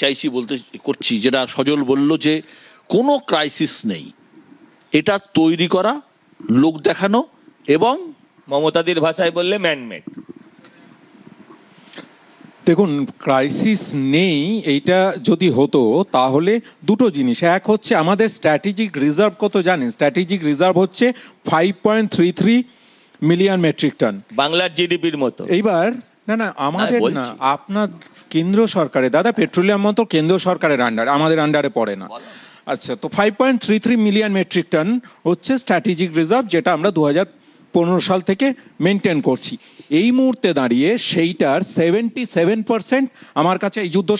চাইছি বলতে করছি, যেটা সজল বলল যে কোনো ক্রাইসিস নেই, এটা তৈরি করা, লোক দেখানো এবং মমতাদির ভাষায় বললে ম্যানমেড। দেখুন, ক্রাইসিস নেই এইটা যদি হতো তাহলে দুটো জিনিস, এক হচ্ছে আমাদের স্ট্র্যাটেজিক রিজার্ভ কত জানেন? স্ট্র্যাটেজিক রিজার্ভ হচ্ছে 5.33 মিলিয়ন মেট্রিক টন, বাংলার জিডিপির মতো। এইবার না আমাদের না, বলছি। আপনার কেন্দ্র সরকারে দাদা, পেট্রোলিয়াম মন্ত্রক কেন্দ্র সরকারের আন্ডারে, আমাদের আন্ডারে পড়ে না। আচ্ছা, তো 5.33 মিলিয়ন মেট্রিক টন হচ্ছে স্ট্র্যাটেজিক রিজার্ভ, যেটা আমরা 2015 সাল থেকে মেনটেন করছি। এই মুহূর্তে দাঁড়িয়ে সেইটার 77% আমার কাছে এই যুদ্ধ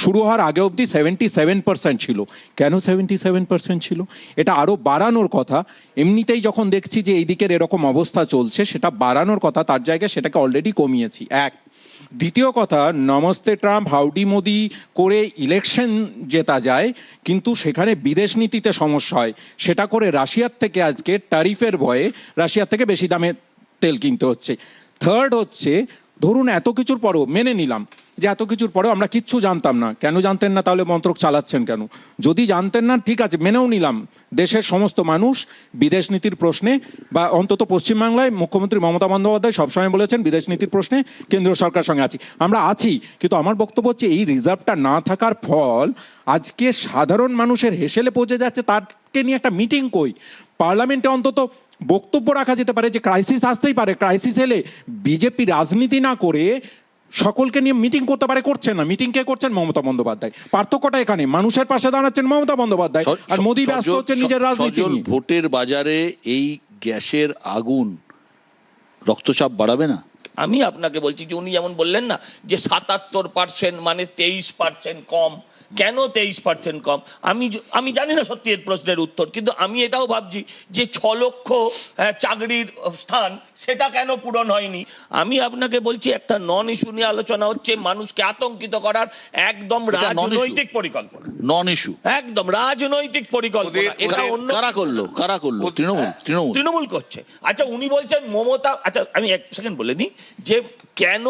শুরু হওয়ার আগে অবধি 77% ছিল। কেন 77% ছিল? এটা আরো বাড়ানোর কথা। এমনিতেই যখন দেখছি যে এই দিকের এরকম অবস্থা চলছে, সেটা বাড়ানোর কথা, তার জায়গায় সেটাকে অলরেডি কমিয়েছি। এক, দ্বিতীয় কথা, নমস্তে ট্রাম্প হাউডি মোদি করে ইলেকশন জেতা যায়, কিন্তু সেখানে বিদেশ নীতিতে সমস্যা হয়। সেটা করে রাশিয়ার থেকে আজকে ট্যারিফের ভয়ে রাশিয়ার থেকে বেশি দামে তেল কিনতে হচ্ছে। থার্ড হচ্ছে, ধরুন এত কিছুর পরেও মেনে নিলাম যে এত কিছুর পরেও আমরা কিচ্ছু জানতাম না। কেন জানতেন না? তাহলে মন্ত্রক চালাচ্ছেন কেন? যদি জানতেন না, ঠিক আছে, মেনেও নিলাম, দেশের সমস্ত মানুষ বিদেশ নীতির প্রশ্নে, বা অন্তত পশ্চিমবাংলায় মুখ্যমন্ত্রী মমতা বন্দ্যোপাধ্যায় সবসময় বলেছেন বিদেশ নীতির প্রশ্নে কেন্দ্রীয় সরকার সঙ্গে আছি, আমরা আছি। কিন্তু আমার বক্তব্য হচ্ছে এই রিজার্ভটা না থাকার ফল আজকে সাধারণ মানুষের হেসেলে পৌঁছে যাচ্ছে। তাকে নিয়ে একটা মিটিং কই, পার্লামেন্টে অন্তত বক্তব্য রাখা যেতে পারে যে ক্রাইসিস আসতেই পারে, ক্রাইসিস এলে বিজেপি রাজনীতি না করে সকলকে নিয়ে মিটিং করতে পারে, করছে না। মিটিং কে করছেন? মমতা বন্দ্যোপাধ্যায়। পার্থক্যটা এখানে, মানুষের পাশে দাঁড়াচ্ছেন মমতা বন্দ্যোপাধ্যায়, আর মোদী ব্যস্ত হচ্ছেন নিজের রাজনীতি নিয়ে। ভোটের বাজারে এই গ্যাসের আগুন রক্তচাপ বাড়াবে না? আমি আপনাকে বলছি যে উনি যেমন বললেন না যে 77% মানে 23% কম। কেন 23% কম? আমি জানি না সত্যি এর প্রশ্নের উত্তর, কিন্তু আমি এটাও ভাবছি যে 6 লক্ষ চাকরির স্থান, সেটা কেন পূরণ হয়নি। আমি আপনাকে বলছি একটা নন ইস্যু নিয়ে আলোচনা হচ্ছে, মানুষকে আতঙ্কিত করার একদম রাজনৈতিক পরিকল্পনা, নন ইস্যু, একদম রাজনৈতিক পরিকল্পনা। এটা অন্য কারা করলো? তৃণমূল করছে। আচ্ছা, উনি বলছেন মমতা, আচ্ছা আমি এক সেকেন্ড বলে নিই যে কেন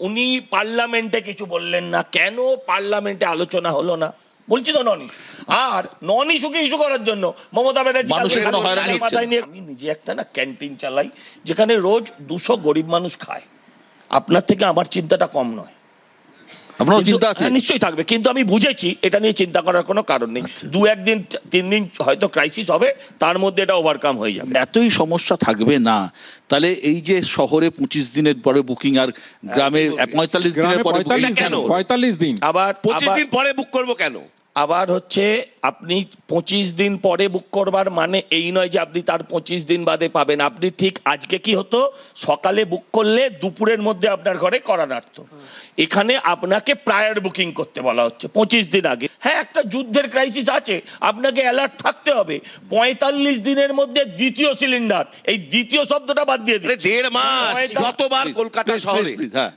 উনি পার্লামেন্টে কিছু বললেন না, কেন পার্লামেন্টে আলোচনা হলো না। বলছি তো নন ইস্যু, আর নন ইস্যুকে ইস্যু করার জন্য মমতা ব্যানার্জি মাথায় নিয়ে। আমি নিজে একটা না ক্যান্টিন চালাই, যেখানে রোজ 200 গরিব মানুষ খায়। আপনার থেকে আমার চিন্তাটা কম নয়। আপনার চিন্তা আছে? নিশ্চয়ই থাকবে, কিন্তু আমি বুঝেছি এটা নিয়ে চিন্তা করার কোনো কারণ নেই। 2-1 দিন 3 দিন হয়তো ক্রাইসিস হবে, তার মধ্যে এটা ওভারকাম হয়ে যাবে। এতই সমস্যা থাকবে না তাহলে এই যে শহরে 25 দিনের পরে বুকিং আর গ্রামে 45 দিনের পরে বুকিং কেন? 45 দিন, আবার 25 দিন পরে বুক করবো কেন? আবার হচ্ছে আপনি 25 দিন পরে বুক করবার মানে এই নয় যে আপনি তার 25 দিন বাদে পাবেন। আপনি ঠিক আজকে কি হতো, সকালে বুক করলে দুপুরের মধ্যে আপনার ঘরে করা নাড়তো। এখানে আপনাকে প্রায়র বুকিং করতে বলা হচ্ছে 25 দিন আগে। হ্যাঁ, একটা যুদ্ধের ক্রাইসিস আছে, আপনাকে অ্যালার্ট থাকতে হবে। 45 দিনের মধ্যে দ্বিতীয় সিলিন্ডার, এই দ্বিতীয় শব্দটা বাদ দিয়ে দিন। 1.5 মাস গতবার কলকাতা শহরে হ্যাঁ,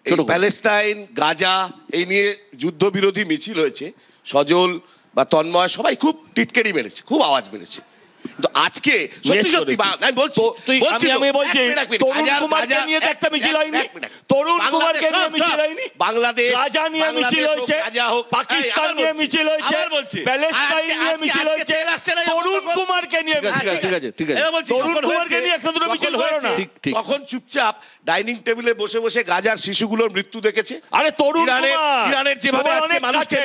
এই প্যালেস্টাইন গাজা এই নিয়ে যুদ্ধবিরোধী মিছিল হয়েছে। সজল বা তন্ময় সবাই খুব টিটকেরি মেরেছে, খুব আওয়াজ মেরেছে। কিন্তু আজকে সত্যি সত্যি আমি বলছি তরুণ কুমারকে নিয়ে একটা মিছিল হয়নি, তরুণ কুমারকে নিয়ে মিছিল হয়নি, বাংলাদেশ গাজা নিয়ে মিছিল হয়েছে, পাকিস্তান নিয়ে মিছিল হয়েছে, প্যালেস্টাইন নিয়ে মিছিল হয়েছে, তরুণ কুমারকে নিয়ে ঠিক আছে তরুণ কুমারকে নিয়ে একটা দুটো মিছিল হলো না। তখন চুপচাপ ডাইনিং টেবিলে বসে বসে গাজার শিশুগুলোর মৃত্যু দেখেছে। আরে তরুণ ইরানের যেভাবে আজকে মানুষের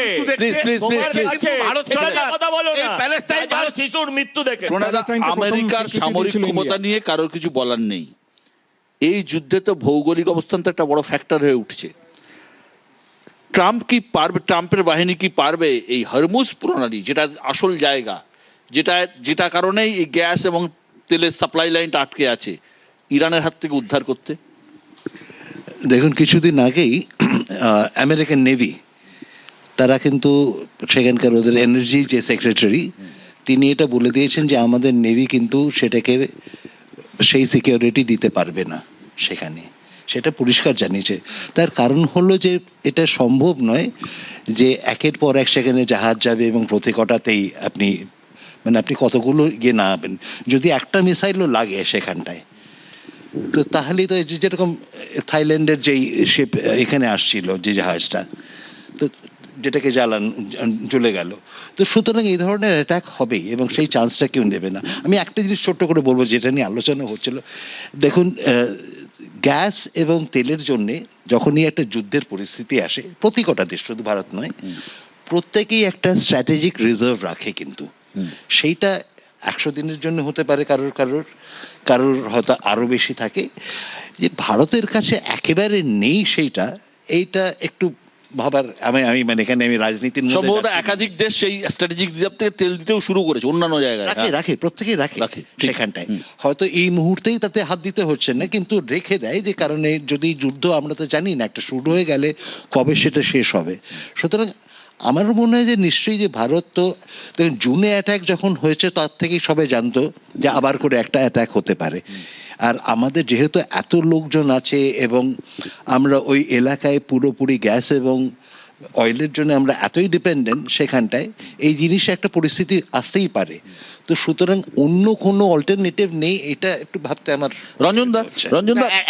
মৃত্যু দেখছে, ভারত সরকার কথা বলো না, প্যালেস্টাইন শিশুর মৃত্যু দেখে। আমেরিকার সামরিক ক্ষমতা নিয়ে কারোর কিছু বলার নেই। এই যুদ্ধে তো ভৌগোলিক অবস্থান তো একটা বড় ফ্যাক্টর হয়ে উঠছে। ট্রাম্প কি পারবে, ট্রাম্পের বাহিনী কি পারবে এই হরমুজ প্রণালী, যেটা আসল জায়গা, যেটা কারণেই এই গ্যাস এবং তেলের সাপ্লাই লাইনটা আটকে আছে, ইরানের হাত থেকে উদ্ধার করতে? দেখুন, কিছুদিন আগেই আমেরিকান নেভি তারা কিন্তু সেখানকার ওদের এনার্জি যে সেক্রেটারি, তিনি এটা বলে দিয়েছেন যে আমাদের নেভি কিন্তু সেটাকে সেই সিকিউরিটি দিতে পারবে না সেখানে, সেটা পরিষ্কার জানিয়েছে। তার কারণ হলো যে এটা সম্ভব নয় যে একের পর এক সেখানে জাহাজ যাবে এবং প্রতি কটাতেই আপনি কতগুলো গিয়ে নামাবেন। যদি একটা মিসাইলও লাগে সেখানটায়, তো তাহলেই তো যেরকম থাইল্যান্ডের যেই শিপ এখানে আসছিল যে জাহাজটা, তো যেটাকে জ্বলে গেল। তো সুতরাং এই ধরনের অ্যাটাক হবেই এবং সেই চান্সটা কেউ নেবে না। আমি একটা জিনিস ছোট্ট করে বলবো যেটা নিয়ে আলোচনা হচ্ছিল, দেখুন গ্যাস এবং তেলের জন্যে যখনই একটা যুদ্ধের পরিস্থিতি আসে প্রতি কটা দেশ, শুধু ভারত নয়, প্রত্যেকেই একটা স্ট্র্যাটেজিক রিজার্ভ রাখে, কিন্তু সেইটা 100 দিনের জন্য হতে পারে, কারোর কারোর কারোর হয়তো আরো বেশি থাকে। যে ভারতের কাছে একেবারে নেই সেইটা, এইটা একটু ভাবার। আমি মানে এখানে আমি রাজনীতির মধ্যে সম্ভবত যাচ্ছি না। একাধিক দেশ সেই স্ট্র্যাটেজিক রিজার্ভ থেকে তেল দিতেও শুরু করেছে অন্যান্য জায়গায়। রাখে রাখে প্রত্যেকেই রাখে রাখে, ঠিক। সেখানটায়। হয়তো এই মুহূর্তেই তাতে হাত দিতে হচ্ছে না, কিন্তু রেখে দেয়, যে কারণে যদি যুদ্ধ আমরা তো জানি না একটা শুরু হয়ে গেলে কবে সেটা শেষ হবে। সুতরাং আমার মনে হয় যে নিশ্চয়ই যে ভারত তো দেখুন জুনে অ্যাটাক যখন হয়েছে তার থেকেই সবাই জানতো যে আবার করে একটা অ্যাটাক হতে পারে। আর আমাদের যেহেতু এত লোকজন আছে এবং আমরা ওই এলাকায় পুরোপুরি গ্যাস এবং অয়েলের জন্য আমরা এতই ডিপেন্ডেন্ট, সেখানটায় এই জিনিসে একটা পরিস্থিতি আসতেই পারে। তো সুতরাং অন্য কোনো অল্টারনেটিভ নেই, এটা একটু ভাবতে আমার। রঞ্জন দা,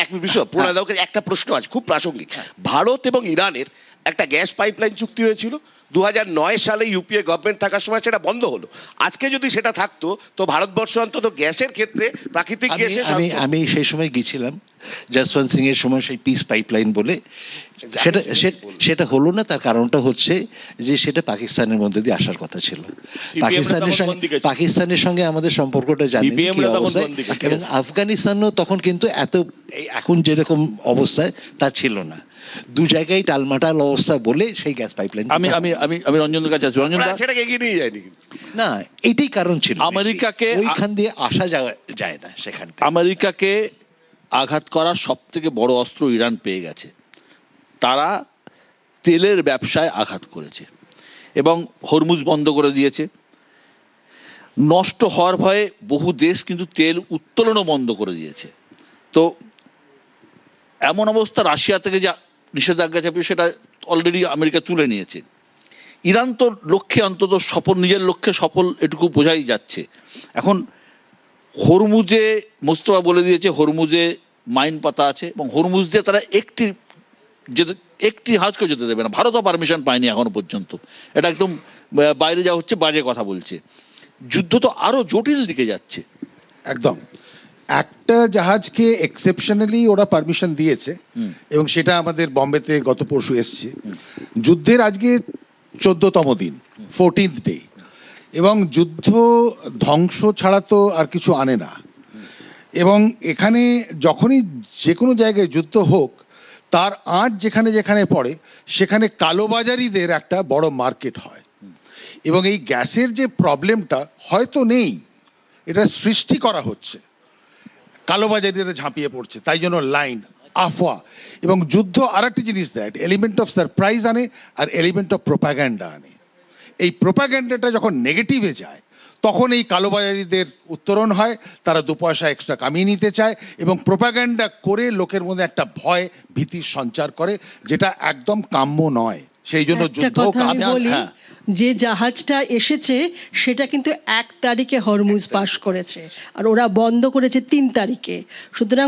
এক মিনিট বিষয় প্রণাদকের একটা প্রশ্ন আছে খুব প্রাসঙ্গিক। ভারত এবং ইরানের একটা গ্যাস পাইপলাইন চুক্তি হয়েছিল 2009 সালে ইউপিএ গভর্নমেন্ট থাকার সময়, সেটা বন্ধ হলো। আজকে যদি সেটা থাকতো তো ভারতবর্ষ অন্তত গ্যাসের ক্ষেত্রে প্রাকৃতিক গ্যাসের আমি সেই সময় গিয়েছিলাম যশবন্ত সিং এর সময়, সেই পিস পাইপলাইন বলে, সেটা হলো না। তার কারণটা হচ্ছে যে সেটা পাকিস্তানের মধ্যে দিয়ে আসার কথা ছিল। পাকিস্তানের সঙ্গে আমাদের সম্পর্কটা জানি কি অবস্থায়, এবং আফগানিস্তানও তখন কিন্তু এত এখন যেরকম অবস্থায় তা ছিল না। দু জায়গায় টালমাটাল অবস্থা বলে সেই গ্যাস পাইপলাইন। আমি আমি আমি আমি রঞ্জনের কাছে আসবো। রঞ্জন দা, সেটাকে এগিয়ে নিয়ে যায়নি কিন্তু। না, এইটাই কারণ ছিল, আমেরিকাকে ওইখান দিয়ে আসা যায় না সেখানে। আমেরিকাকে আঘাত করার সব থেকে বড় অস্ত্র ইরান পেয়ে গেছে। তারা তেলের ব্যবসায় আঘাত করেছে এবং হরমুজ বন্ধ করে দিয়েছে। নষ্ট হওয়ার ভয়ে বহু দেশ কিন্তু তেল উত্তোলনও বন্ধ করে দিয়েছে। তো এমন অবস্থা, রাশিয়া থেকে যা নিষেধাজ্ঞা চাপিয়ে সেটা অলরেডি আমেরিকা তুলে নিয়েছে। ইরান তো লক্ষ্যে অন্তত সফল, নিজের লক্ষ্যে সফল, এটুকু বোঝাই যাচ্ছে। এখন হরমুজে মোস্তফা বলে দিয়েছে হরমুজে মাইন পাতা আছে এবং হরমুজ দিয়ে তারা একটি হাজকেও যেতে দেবে না। ভারতও পারমিশন পায়নি এখনো পর্যন্ত। এটা একদম বাইরে যা হচ্ছে বাজে কথা বলছে। যুদ্ধ তো আরো জটিল দিকে যাচ্ছে। একদম। একটা জাহাজকে এক্সেপশনালি ওরা পারমিশন দিয়েছে এবং সেটা আমাদের বম্বেতে গত পরশু এসছে। যুদ্ধের আজকে 14তম দিন, 14th ডে, এবং যুদ্ধ ধ্বংস ছাড়া তো আর কিছু আনে না। এবং এখানে যখনই যে কোনো জায়গায় যুদ্ধ হোক, তার আঁচ যেখানে যেখানে পড়ে সেখানে কালোবাজারিদের একটা বড় মার্কেট হয়। এবং এই গ্যাসের যে প্রবলেমটা হয়তো নেই, এটা সৃষ্টি করা হচ্ছে, কালোবাজারিরা ঝাঁপিয়ে পড়ছে, তাই জন্য লাইন আফওয়া। এবং যুদ্ধ আর একটা জিনিস দেয়, এলিমেন্ট অফ সারপ্রাইজ আনে আর এলিমেন্ট অফ প্রোপাগ্যান্ডা আনে। এই প্রোপাগ্যান্ডাটা যখন নেগেটিভে যায় তখন এই কালোবাজারিদের উত্তরণ হয়, তারা 2 পয়সা এক্সট্রা কামিয়ে নিতে চায় এবং প্রোপাগ্যান্ডা করে লোকের মধ্যে একটা ভয় ভীতির সঞ্চার করে, যেটা একদম কাম্য নয়। সেই জন্য একটা যুদ্ধ কথা আমি বলি, যে জাহাজটা এসেছে সেটা কিন্তু 1 তারিখে হরমুজ পাস করেছে আর ওরা বন্ধ করেছে 3 তারিখে। সুতরাং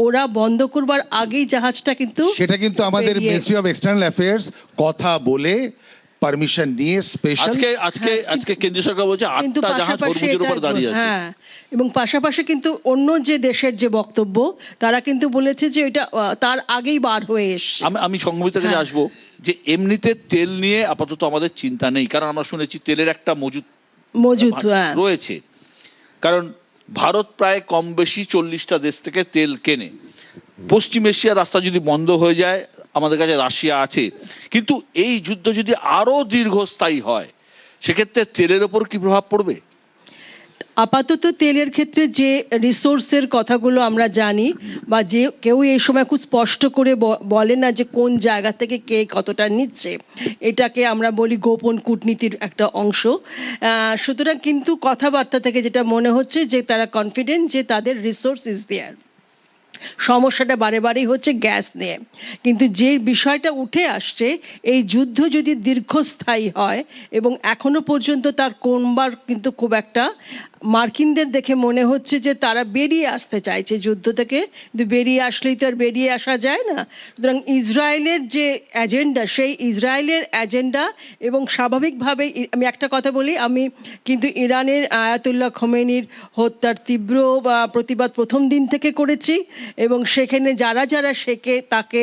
ওরা বন্ধ করবার আগেই জাহাজটা কিন্তু সেটা কিন্তু আমাদের মিনিস্ট্রি অফ এক্সটার্নাল অ্যাফেয়ার্স কথা বলে পারমিশন নিয়ে স্পেশাল। আজকে কেন্দ্রীয় সরকার বলছে 8টা জাহাজ হরমুজের উপর দাঁড়িয়ে আছে। হ্যাঁ, এবং পাশাপাশি কিন্তু অন্য যে দেশের যে বক্তব্য, তারা কিন্তু বলেছে যে এটা তার আগেই বার হয়ে এসছে। আমি সংবিধানের কাছে আসবো যে এমনিতে তেল নিয়ে আপাতত আমাদের চিন্তা নেই, কারণ আমরা শুনেছি তেলের একটা মজুদ রয়েছে। কারণ ভারত প্রায় কম বেশি 40টা দেশ থেকে তেল কেনে। পশ্চিম এশিয়ার রাস্তা যদি বন্ধ হয়ে যায়, আমাদের কাছে রাশিয়া আছে। কিন্তু এই যুদ্ধ যদি আরো দীর্ঘস্থায়ী হয়, সেক্ষেত্রে তেলের ওপর কি প্রভাব পড়বে? আপাতত তেলের ক্ষেত্রে যে রিসোর্সের কথাগুলো আমরা জানি, বা যে কেউ এই সময় খুব স্পষ্ট করে বলে না যে কোন জায়গা থেকে কে কতটা নিচ্ছে, এটাকে আমরা বলি গোপন কূটনীতির একটা অংশ। সুতরাং কিন্তু কথাবার্তা থেকে যেটা মনে হচ্ছে যে তারা কনফিডেন্ট যে তাদের রিসোর্স ইজ দেয়ার। সমস্যাটা বারেবারেই হচ্ছে গ্যাস নিয়ে। কিন্তু যে বিষয়টা উঠে আসছে, এই যুদ্ধ যদি দীর্ঘস্থায়ী হয় এবং এখনো পর্যন্ত তার কোনবার কিন্তু খুব একটা মার্কিনদের দেখে মনে হচ্ছে যে তারা বেরিয়ে আসতে চাইছে যুদ্ধ থেকে, কিন্তু বেরিয়ে আসলেই তো আর বেরিয়ে আসা যায় না। সুতরাং ইসরায়েলের যে এজেন্ডা, সেই ইসরায়েলের এজেন্ডা, এবং স্বাভাবিকভাবে আমি একটা কথা বলি, আমি কিন্তু ইরানের আয়াতুল্লাহ খোমেনির হত্যার তীব্র প্রতিবাদ প্রথম দিন থেকে করেছি, এবং সেখানে যারা যারা তাকে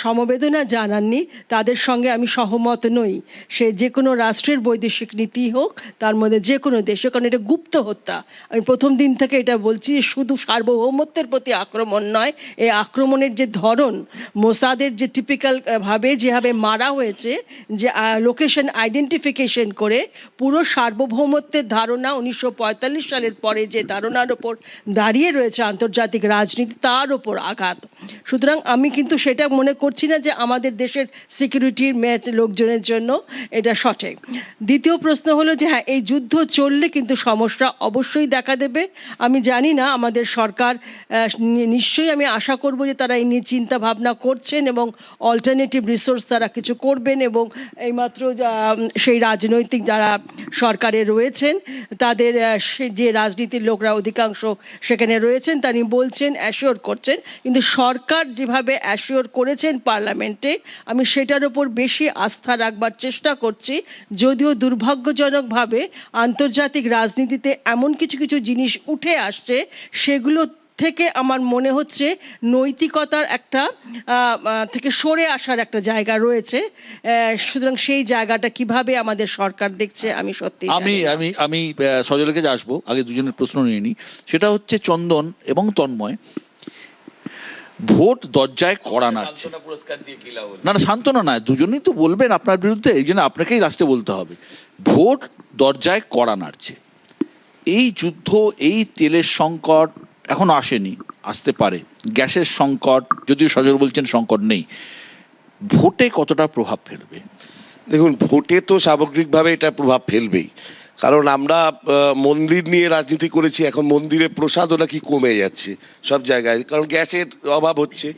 সমবেদনা জানাননি তাদের সঙ্গে আমি সহমত নই। সে যে কোনো রাষ্ট্রের বৈদেশিক নীতি হোক, তার মধ্যে যে কোনো দেশে, কারণ এটা গুপ্ত হত্যা। আমি প্রথম দিন থেকে এটা বলছি, শুধু সার্বভৌমত্বের প্রতি আক্রমণ নয়, এই আক্রমণের যে ধরন, মোসাদের যে টিপিক্যাল ভাবে যেভাবে মারা হয়েছে, যে লোকেশন আইডেন্টিফিকেশন করে, পুরো সার্বভৌমত্বের ধারণা 1945 সালের পরে যে ধারণার ওপর দাঁড়িয়ে রয়েছে আন্তর্জাতিক রাজনীতি, তার ওপর আঘাত। সুতরাং আমি কিন্তু সেটা মনে করছি না যে আমাদের দেশের সিকিউরিটির লোকজনের জন্য এটা সঠিক। দ্বিতীয় প্রশ্ন হলো যে হ্যাঁ, এই যুদ্ধ চললে কিন্তু সমস্যা অবশ্যই দেখা দেবে। আমি জানি না আমাদের সরকার, নিশ্চয়ই আমি আশা করব যে তারা এই নিয়ে চিন্তা ভাবনা করছেন এবং অল্টারনেটিভ রিসোর্স তারা কিছু করবেন, এবং এইমাত্র সেই রাজনৈতিক যারা সরকারে রয়েছেন তাদের যে রাজনীতির লোকরা অধিকাংশ সেখানে রয়েছেন, তারা বলছেন, অ্যাসিওর করছেন। কিন্তু সরকার যেভাবে অ্যাসিওর করেছেন পার্লামেন্টে, আমি সেটার উপর বেশি আস্থা রাখবার চেষ্টা করছি। যদিও দুর্ভাগ্যজনকভাবে আন্তর্জাতিক রাজনীতিতে এমন কিছু কিছু জিনিস উঠে আসছে, সেগুলো থেকে আমার মনে হচ্ছে নৈতিকতার একটা থেকে সরে আসার একটা জায়গা রয়েছে। সুতরাং সেই জায়গাটা কিভাবে আমাদের সরকার দেখছে আমি সত্যি আমি আমি আমি সজলের কাছে আসবো, আগে দুজনের প্রশ্ন নিয়ে নিই। সেটা হচ্ছে চন্দন এবং তন্ময়, ভোট দরজায় কড়া নাড়ছে। পুরস্কার দিয়ে কি লাভ হলো? না না, সান্ত্বনা নয়, দুজনেই তো বলবেন আপনার বিরুদ্ধে, এই জন্য আপনাকেই লাস্টে বলতে হবে। ভোট দরজায় কড়া নাড়ছে, এই যুদ্ধ, এই তেলের সংকট এখনো আসেনি, আসতে পারে, গ্যাসের সংকট, যদিও সজল বলছেন সংকট নেই, ভোটে কতটা প্রভাব ফেলবে? দেখুন, ভোটে তো সামগ্রিকভাবে এটা প্রভাব ফেলবেই, কারণ আমরা মন্দির নিয়ে রাজনীতি করেছি, এখন মন্দিরে প্রসাদও নাকি কমে যাচ্ছে সব জায়গায়, কারণ গ্যাসের অভাব হচ্ছে।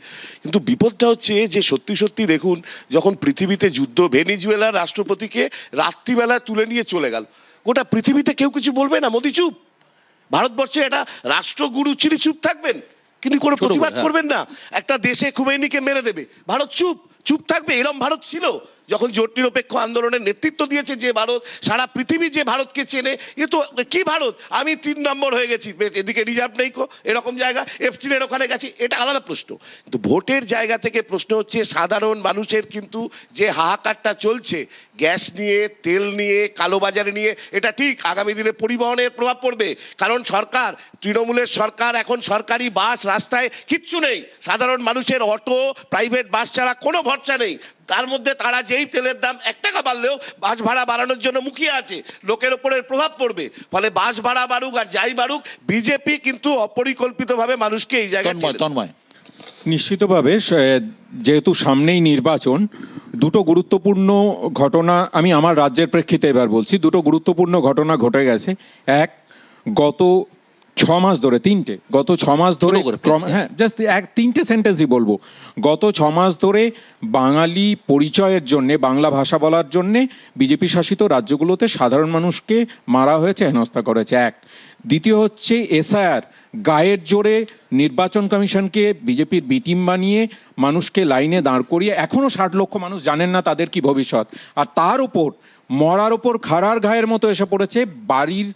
কিন্তু বিপদটা হচ্ছে যে সত্যি সত্যি দেখুন, যখন পৃথিবীতে যুদ্ধ, ভেনিজুয়েলার রাষ্ট্রপতিকে রাত্রিবেলা তুলে নিয়ে চলে গেল, গোটা পৃথিবীতে কেউ কিছু বলবে না, মোদি চুপ। ভারতবর্ষে এটা রাষ্ট্রগুরু চিনি চুপ থাকবেন, কিন্তু কোনো প্রতিবাদ করবেন না। একটা দেশে খুমেইনিকে মেরে দেবে, ভারত চুপ চুপ থাকবে? এরম ভারত ছিল যখন জোট নিরপেক্ষ আন্দোলনের নেতৃত্ব দিয়েছে যে ভারত, সারা পৃথিবী যে ভারতকে চেনে, এ তো কি ভারত, আমি 3 নম্বর হয়ে গেছি, এদিকে রিজার্ভ নেই কো, এরকম জায়গা, F3 ওখানে গেছি, এটা আলাদা প্রশ্ন। কিন্তু ভোটের জায়গা থেকে প্রশ্ন হচ্ছে সাধারণ মানুষের কিন্তু যে হাহাকারটা চলছে গ্যাস নিয়ে, তেল নিয়ে, কালোবাজারে নিয়ে, এটা ঠিক আগামী দিনে পরিবহনের প্রভাব পড়বে। কারণ সরকার, তৃণমূলের সরকার, এখন সরকারি বাস রাস্তায় কিচ্ছু নেই, সাধারণ মানুষের অটো, প্রাইভেট বাস ছাড়া কোনো ভরসা নেই। তার মধ্যে তারা যেই তেলের দাম 1 টাকা বাড়লেও বাস ভাড়া বাড়ানোর জন্য মুখিয়ে আছে, লোকের উপরে প্রভাব পড়বে। ফলে বাস ভাড়া বাড়ুক আর যাই বাড়ুক, বিজেপি কিন্তু অপরিকল্পিতভাবে মানুষকে এই জায়গায় তন্ময়, নিশ্চিতভাবে যেহেতু সামনেই নির্বাচন, দুটো গুরুত্বপূর্ণ ঘটনা আমি আমার রাজ্যের প্রেক্ষিতে এবার বলছি, দুটো গুরুত্বপূর্ণ ঘটনা ঘটে গেছে। এক, গত 6 মাস ধরে, গত 6 মাস ধরে, হ্যাঁ জাস্ট 3টে সেন্টেন্সই বলবো। গত 6 মাস ধরে বাঙালি পরিচয়ের জন্য, বাংলা ভাষা বলার জন্য বিজেপি শাসিত রাজ্যগুলোতে সাধারণ মানুষকে মারা হয়েছে, হেনস্থা করেছে। এক। দ্বিতীয় হচ্ছে এসআইআর, গায়ের জোরে নির্বাচন কমিশনকে বিজেপির বি টিম বানিয়ে মানুষকে লাইনে দাঁড় করিয়ে, এখনো 60 লক্ষ মানুষ জানেন না তাদের কি ভবিষ্যৎ, আর তার উপর মরার ওপর খাড়ার ঘায়ের মতো এসে পড়েছে বাড়ির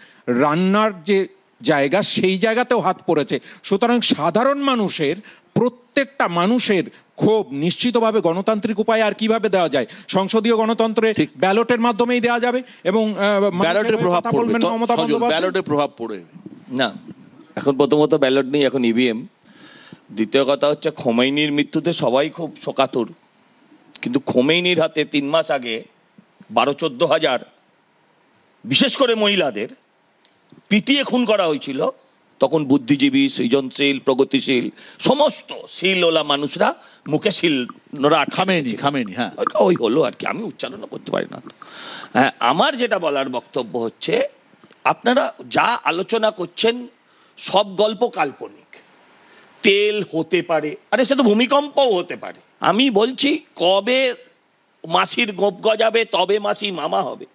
রান্নার যে জায়গা, সেই জায়গাতেও হাত পড়েছে। সুতরাং সাধারণ মানুষের, প্রত্যেকটা মানুষের ক্ষোভ নিশ্চিতভাবে গণতান্ত্রিক উপায়ে আর কিভাবে দেওয়া যায়, সংসদীয় গণতন্ত্রে ব্যালটের মাধ্যমেই দেওয়া যাবে, এবং ব্যালটের প্রভাব পড়বে, ব্যালটের প্রভাব পড়বে না। এখন প্রথমত ব্যালট নেই, এখন ইভিএম। দ্বিতীয় কথা হচ্ছে খোমেইনির মৃত্যুতে সবাই খুব শোকাতুর, কিন্তু খোমেইনির হাতে 3 মাস আগে 12-14 হাজার বিশেষ করে মহিলাদের পিটিয়ে খুন করা হয়েছিল। তখন বুদ্ধিজীবী, সৃজনশীল, প্রগতিশীল সমস্ত শিলওয়ালা মানুষরা মুখে শিল খামেনি, হ্যাঁ ওই হলো আর কি, আমি উচ্চারণ করতে পারি না। হ্যাঁ, আমার যেটা বলার বক্তব্য হচ্ছে, আপনারা যা আলোচনা করছেন সব গল্প কাল্পনিক। তেল হতে পারে, আরে সে তো ভূমিকম্পও হতে পারে। আমি বলছি, কবে মাসির গোপ গজাবে তবে মাসি মামা হবে,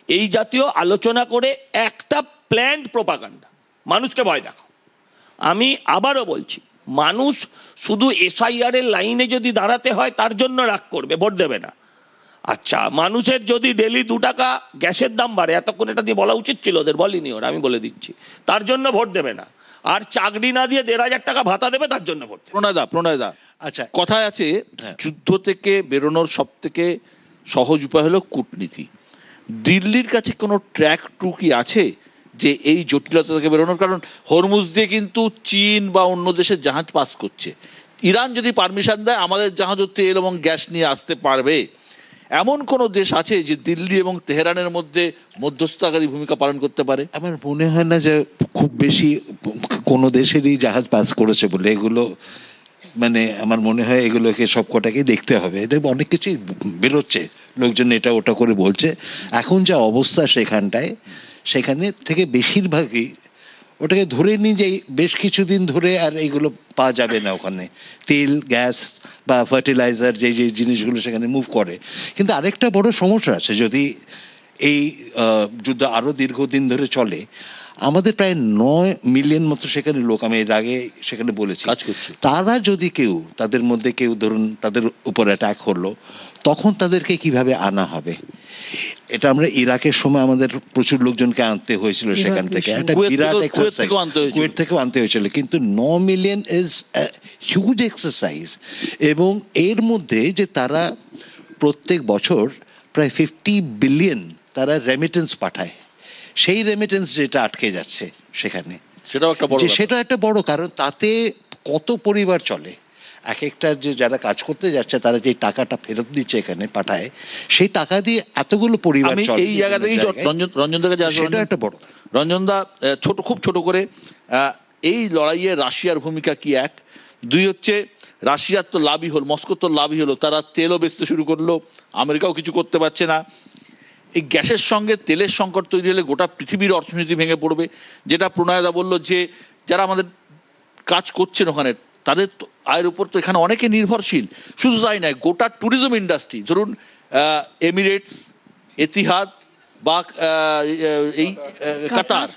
এই জাতীয় আলোচনা করে একটা প্ল্যান্ড প্রোপাগান্ডা, মানুষকে ভয় দেখাও। আমি আবারও বলছি, মানুষ শুধু এসআইআর এর লাইনে যদি দাঁড়াতে হয় তার জন্য রাগ করবে, ভোট দেবে না। আচ্ছা, মানুষের যদি ডেলি 2 টাকা গ্যাসের দাম বাড়ে, এতক্ষণ এটা দিয়ে বলা উচিত ছিল ওদের, বলিনি ওরা, আমি বলে দিচ্ছি, তার জন্য ভোট দেবে না। আর চাকরি না দিয়ে 1,500 টাকা ভাতা দেবে, তার জন্য ভোট দেবে। প্রণয়দা আচ্ছা, কথায় আছে হ্যাঁ। যুদ্ধ থেকে বেরোনোর সব থেকে সহজ উপায় হলো কূটনীতি। দিল্লির কাছে কোনো ট্র্যাক টু কি আছে যে এই জটিলতা থেকে বেরোনোর? কারণ হরমুজ দিয়ে কিন্তু চীন বা অন্য দেশের জাহাজ পাস করছে। ইরান যদি পারমিশন দেয় আমাদের জাহাজও তেল এবং গ্যাস নিয়ে আসতে পারবে। এমন কোন দেশ আছে যে দিল্লি এবং তেহরানের মধ্যে মধ্যস্থতাকারী ভূমিকা পালন করতে পারে? আমার মনে হয় না যে খুব বেশি কোনো দেশেরই জাহাজ পাস করেছে বলে এগুলো, মানে আমার মনে হয় এগুলোকে সবকটাকে দেখতে হবে। এটা অনেক কিছুই বেরোচ্ছে, লোকজন এটা ওটা করে বলছে। এখন যা অবস্থা সেখানটায়, সেখানে থেকে বেশিরভাগই ওটাকে ধরে নিই যে বেশ কিছুদিন ধরে আর এইগুলো পাওয়া যাবে না ওখানে, তেল গ্যাস বা ফার্টিলাইজার যে যে জিনিসগুলো সেখানে মুভ করে। কিন্তু আরেকটা বড় সমস্যা আছে, যদি এই যুদ্ধ আরো দীর্ঘদিন ধরে চলে, আমাদের প্রায় 9 মিলিয়ন মতো সেখানে লোক, আমি এর আগে সেখানে বলেছি, কাজ করছে। তারা যদি কেউ, তাদের মধ্যে কেউ ধরুন তাদের উপর অ্যাটাক হলো, তখন তাদেরকে কিভাবে আনা হবে? এটা আমরা ইরাকের সময় আমাদের প্রচুর লোকজনকে আনতে হয়েছিল সেখান থেকে, একটা কুয়েত বিরাট থেকেও- কুয়েত এক্সারসাইজ, থেকেও আনতে হয়েছিল। কুয়েত থেকেও আনতে হয়েছিল। কিন্তু 9 মিলিয়ন ইজ হিউজ এক্সারসাইজ। এবং এর মধ্যে যে তারা প্রত্যেক বছর প্রায় 50 বিলিয়ন তারা রেমিটেন্স পাঠায়, সেই রেমিটেন্স যেটা আটকে যাচ্ছে সেখানে, সেটাও একটা বড় যে ব্যাপার। সেটা একটা বড় কারণ। তাতে কত পরিবার চলে? এক একটা যে যারা কাজ করতে যাচ্ছে তারা যে টাকাটা ফেরত দিচ্ছে এখানে পাঠায়, সেই টাকা দিয়ে এতগুলো পরিবার আমি চলে এই জায়গা থেকেই রঞ্জন দাকে যে আসবো। সেটা একটা বড়। রঞ্জনদা, খুব ছোট করে এই লড়াইয়ে রাশিয়ার ভূমিকা কি? 1, 2 হচ্ছে রাশিয়ার তো লাভই হলো, মস্কোর তো লাভই হলো, তারা তেলও বেচতে শুরু করলো, আমেরিকাও কিছু করতে পারছে না। এই গ্যাসের সঙ্গে তেলের সংকট তৈরি হলে গোটা পৃথিবীর অর্থনীতি ভেঙে পড়বে। যেটা প্রণয়দা বললো যে যারা আমাদের কাজ করছেন ওখানে তাদের তো আয়ের উপর তো এখানে অনেকে নির্ভরশীল। শুধু তাই নয়, গোটা ট্যুরিজম ইন্ডাস্ট্রি, ধরুন এমিরেটস, এতিহাদ বা এই কাতার,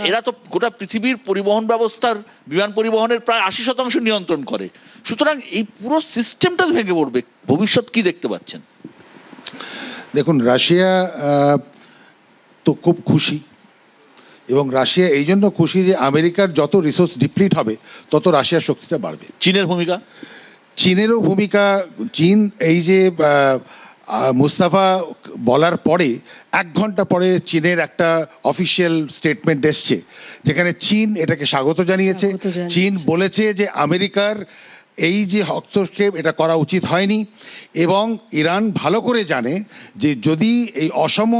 এরা তো গোটা পৃথিবীর পরিবহন ব্যবস্থার, বিমান পরিবহনের প্রায় 80% নিয়ন্ত্রণ করে। সুতরাং এই পুরো সিস্টেমটা ভেঙে পড়বে। ভবিষ্যৎ কি দেখতে পাচ্ছেন? দেখুন, রাশিয়া তো খুব খুশি, এবং রাশিয়া এই জন্য খুশি যে আমেরিকার যত রিসোর্স ডিপ্লিট হবে তত রাশিয়ার শক্তিটা বাড়বে। চীনের ভূমিকা? চীনেরও ভূমিকা। চীন এই যে মুস্তাফা বলার পরে 1 ঘন্টা পরে চীনের একটা অফিসিয়াল স্টেটমেন্ট এসছে, যেখানে চীন এটাকে স্বাগত জানিয়েছে। স্বাগত জানিয়েছে। চীন বলেছে যে আমেরিকার এই যে হস্তক্ষেপ, এটা করা উচিত হয়নি, এবং ইরান ভালো করে জানে যে যদি এই অসম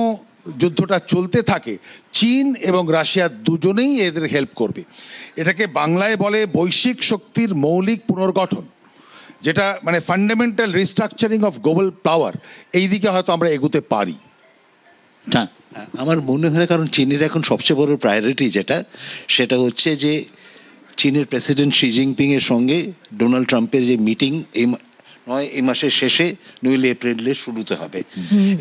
যুদ্ধটা চলতে থাকে, চীন এবং রাশিয়া দুজনেই এদের হেল্প করবে। এটাকে বাংলায় বলে বৈশ্বিক শক্তির মৌলিক পুনর্গঠন, যেটা মানে ফান্ডামেন্টাল রিস্ট্রাকচারিং অফ গ্লোবাল পাওয়ার। এই দিকে হয়তো আমরা এগোতে পারি। হ্যাঁ, আমার মনে হয় না, কারণ চীনের এখন সবচেয়ে বড় প্রায়োরিটি যেটা, সেটা হচ্ছে যে চীনের প্রেসিডেন্ট শি জিনপিং এর সঙ্গে ডোনাল্ড ট্রাম্পের যে মিটিং এই মাসের শেষে নইলে এপ্রিলের শুরুতে হবে,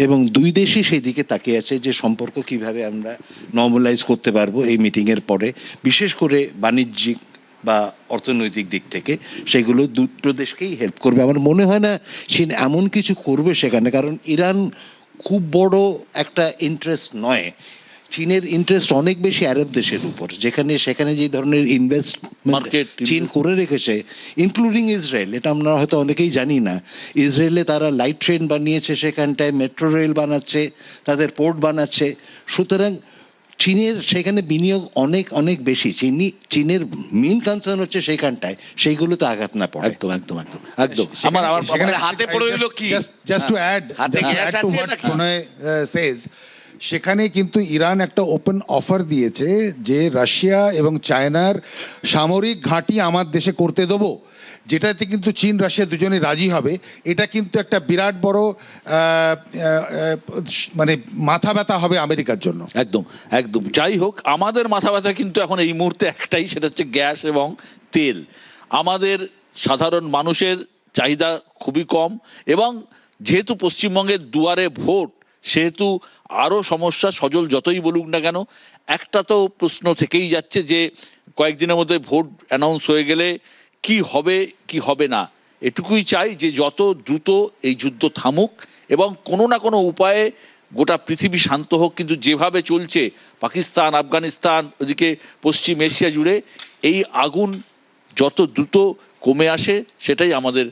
এবং দুই দেশই সেই দিকে তাকিয়ে আছে যে সম্পর্ক কিভাবে আমরা নর্মালাইজ করতে পারবো এই মিটিং এর পরে, বিশেষ করে বাণিজ্যিক বা অর্থনৈতিক দিক থেকে। সেগুলো দুটো দেশকেই হেল্প করবে। আমার মনে হয় না চীন এমন কিছু করবে সেখানে, কারণ ইরান খুব বড় একটা ইন্টারেস্ট নয়। চীনের ইন্টারেস্ট অনেক বেশি আরব দেশের উপর, যেখানে সেখানে যে ধরনের ইনভেস্টমেন্ট Market, চীন করে রেখেছে, ইনক্লুডিং ইসরায়েল। এটা আমরা হয়তো অনেকেই জানি না, ইসরায়েলে তারা লাইট ট্রেন বানিয়েছে, সেখানটায় মেট্রো রেল বানাচ্ছে, তাদের পোর্ট বানাচ্ছে। সুতরাং চীনের সেখানে বিনিয়োগ অনেক অনেক বেশি। চীনের মেইন কনসার্ন হচ্ছে সেইখানটায় সেইগুলোতে আঘাত না পড়ে। একদম একদম একদম একদম। আমার সেখানে হাতে পড়ে রইল কি? জাস্ট টু অ্যাড হাতে গ্যাস টু আছে হোয়াট নাকি? প্রণয় সেজ, সেখানে কিন্তু ইরান একটা ওপেন অফার দিয়েছে যে রাশিয়া এবং চায়নার সামরিক ঘাঁটি আমার দেশে করতে দেবো, যেটাতে কিন্তু চীন রাশিয়া দুজনে রাজি হবে। এটা কিন্তু একটা বিরাট বড় মানে মাথা ব্যথা হবে আমেরিকার জন্য। একদম একদম। যাই হোক, আমাদের মাথা ব্যথা কিন্তু এখন এই মুহূর্তে একটাই, সেটা হচ্ছে গ্যাস এবং তেল। আমাদের সাধারণ মানুষের চাহিদা খুবই কম, এবং যেহেতু পশ্চিমবঙ্গের দুয়ারে ভোট, সেহেতু আরো সমস্যা, সজল যতই বলুক না কেন একটা তো প্রশ্ন থেকেই যাচ্ছে যে কয়েকদিনের মধ্যে ভোট অ্যানাউন্স হয়ে গেলে কি হবে কি হবে না। এটুকুই চাই যে যত দ্রুত এই যুদ্ধ থামুক এবং কোনো না কোনো উপায়ে গোটা পৃথিবী শান্ত হোক, কিন্তু যেভাবে চলছে পাকিস্তান, আফগানিস্তান, ওদিকে পশ্চিম এশিয়া জুড়ে এই আগুন যত দ্রুত কমে আসে সেটাই আমাদের